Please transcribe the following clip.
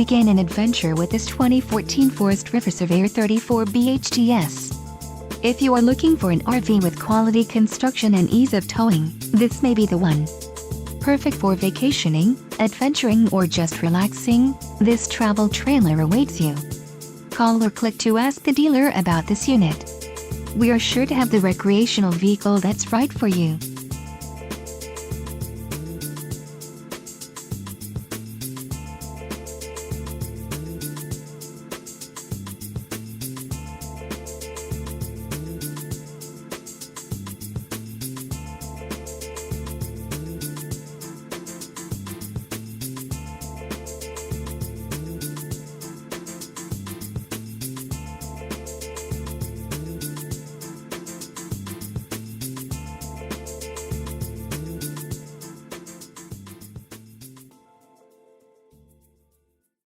Begin an adventure with this 2014 Forest River Surveyor 34BHTS. If you are looking for an RV with quality construction and ease of towing, this may be the one. Perfect for vacationing, adventuring, or just relaxing, this travel trailer awaits you. Call or click to ask the dealer about this unit. We are sure to have the recreational vehicle that's right for you.